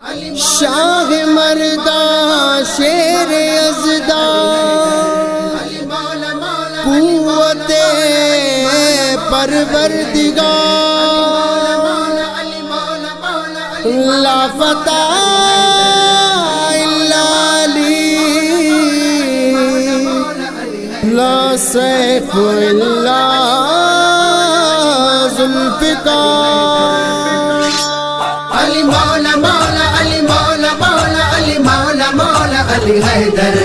शाह मर्दा शेर अज़दा कुव्वते परवरदिगार ला फता इल्ला अली ला सैफ इल्ला ज़ुल्फ़िकार अली मौला मौला अली मौला मौला अली मौला मौला अली हैदर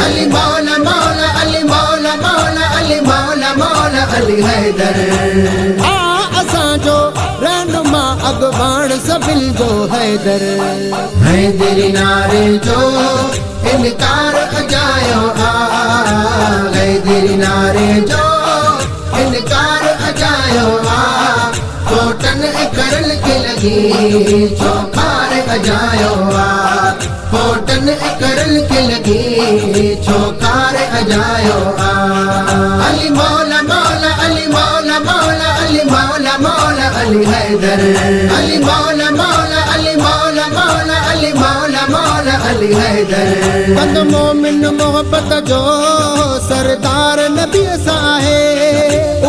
अली मौला मौला अली मौला मौला अली मौला मौला अली हैदर असां जो रहनुमा अगवान सभिल जो हैदर हैदरी नारे जो इनकार अजायो हैदरी नारे जो इनकार अजायो कोटन करल के लगी चौखार अजायो कोटन करल के लगी चौखार अजायो अली मौला मौला अली मौला मौला अली मौला मौला अली हैदर अली मौला मौला अली मौला मौला अली मौला मौला अली हैदर बंद मोमिन मोहब्बत जो सरदार नबी साहे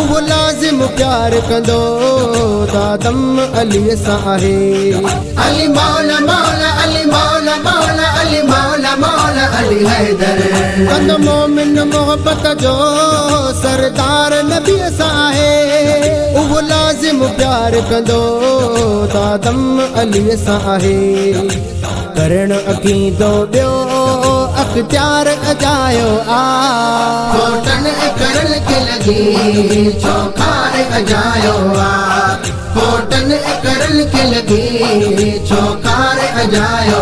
वो लाजिम प्यार कंदो दादम अली साहे अली मौला मौला अली मौला मौला अली मौला मौला अली हैदर बंद मोमिन मोहब्बत जो सरदार नबी साहे वो लाजिम प्यार कंदो दादम अली साहे करण अकीदो ॿियो अख्तियार अजायो कोटन करल के लगी चौखार अजायो कोटन करल के लगी चौखार अजायो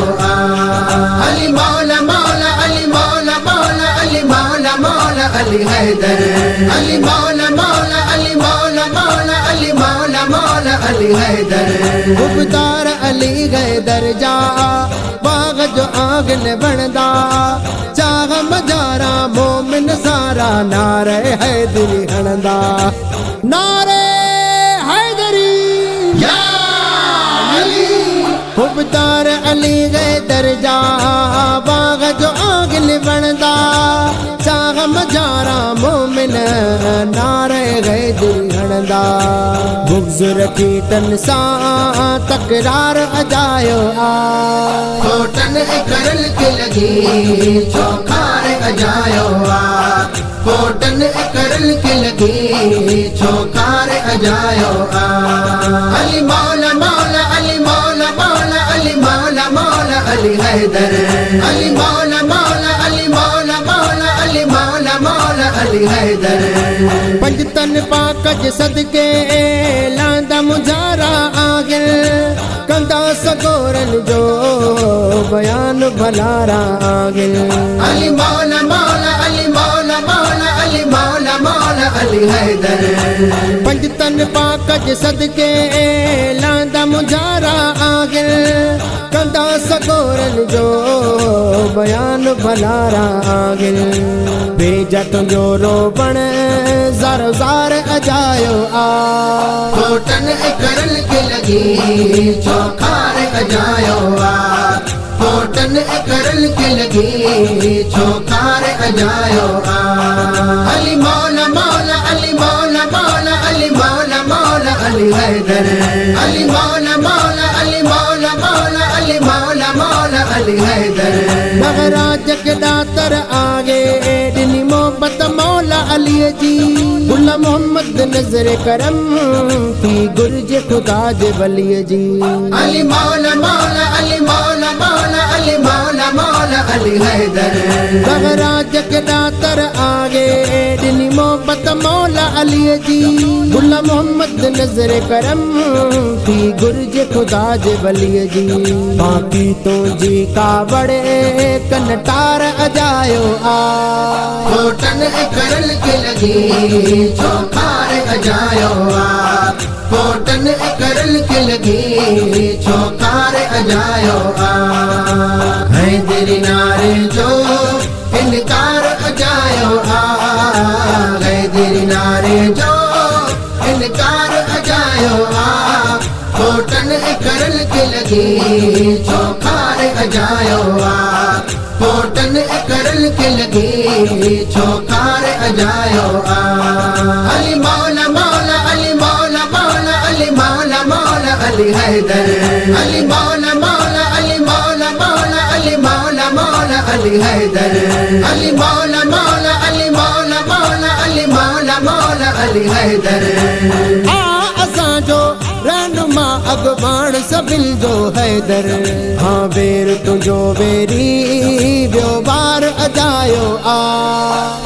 अली मौला मौला अली मौला मौला अली मौला मौला अली हैदर अली मौला मौला अली मौला मौला अली मौला मौला अली हैदर गुबदार अली हैदर जा बाग जो आगन बनदा चाह मजारा मोमिन सारा नारे हैदरी हणदा नारे हैदरी या अली गुबदार अली हैदर जा बाग जो आगन बनदा चाह मजारा मोमिन नारे हैदरी हणदा बुग़्ज़ रखी तन सा तकरार अजायो कोटन करल के लगी चौखार अजायो कोटन करल के लगी चौखार अजायो अली मौला मौला अली मौला मौला अली मौला मौला अली हैदर अली मौला मौला अली मौला मौला अली मौला मौला अली हैदर पंजतन पाकज सदके लांदा मुजारा आगिल कंदा सगोरन जो बयान भलारा आगिल अली मौला मौला अली मौला मौला अली मौला मौला अली हैदर पंजतन पाकज सदके लांदा मुजारा आगिल कंदा सगोरन जो बयान भलारा आगिल बेजा तुंजो रोबण ज़र ज़ार अजायो कोटन करल के लगी चौखार अजायो कोटन करल के लगी चौखार अजायो अली मौला मौला अली मौला मौला अली मौला मौला अली हैदर अली मौला मौला अली मौला मौला अली मौला मौला अली हैदर महराज के दातर आगे दिनी मोहब्बत मौला अली जी गुला मोहम्मद नजर करम थी गुरज खुदा जे वली जी अली मौला मौला अली मौला मौला अली मौला मौला अली हैदर महराज के दातर आगे दिनी मोहब्बत मौला अली जी गुला मोहम्मद नजर करम थी गुरज खुदा जे वली जी बाकी तो जी का बड़े कनटार अजायो कोटन करल के लगी चौखार अजायो कोटन करल के लगी चौखार अजायो हैदरी नारे जो इनकार अजायो हैदरी नारे जो इनकार अजायो कोटन करल के लगी चौखा अजायो आ कोटन करल के लगी छोकार अजायो आ अली मौला मौला अली मौला मौला अली मौला मौला अली हैदर अली मौला मौला अली मौला मौला अली मौला मौला अली हैदर अली मौला मौला अली मौला मौला अली मौला मौला अली हैदर असांजो रहनुमा अॻवान सभिनि जो हैदर हाँ बेर तुंहिंजो बेरी ॿियो बार अजायो आ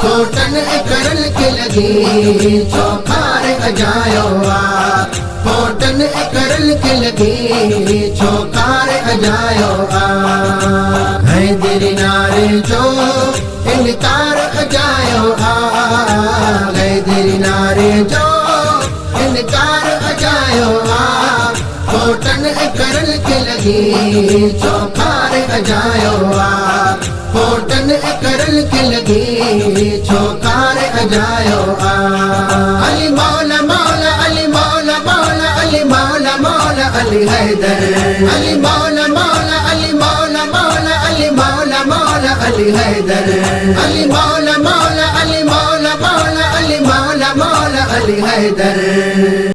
कोटन करल के लगी छोकार अजायो आ कोटन करल के लगी छोकार अजायो आ हैदरी नारे जो इनकार अजायो आ हैदरी नारे जो इनकार अजायो आ कोटन करल के लगी छोकार अजायो आ कोटन करल के लगी छोकार अजायो आ अली मौला मौला अली मौला मौला अली मौला मौला अली हैदर अली मौला मौला अली मौला मौला अली मौला मौला अली हैदर अली मौला मौला अली मौला मौला अली मौला मौला अली हैदर।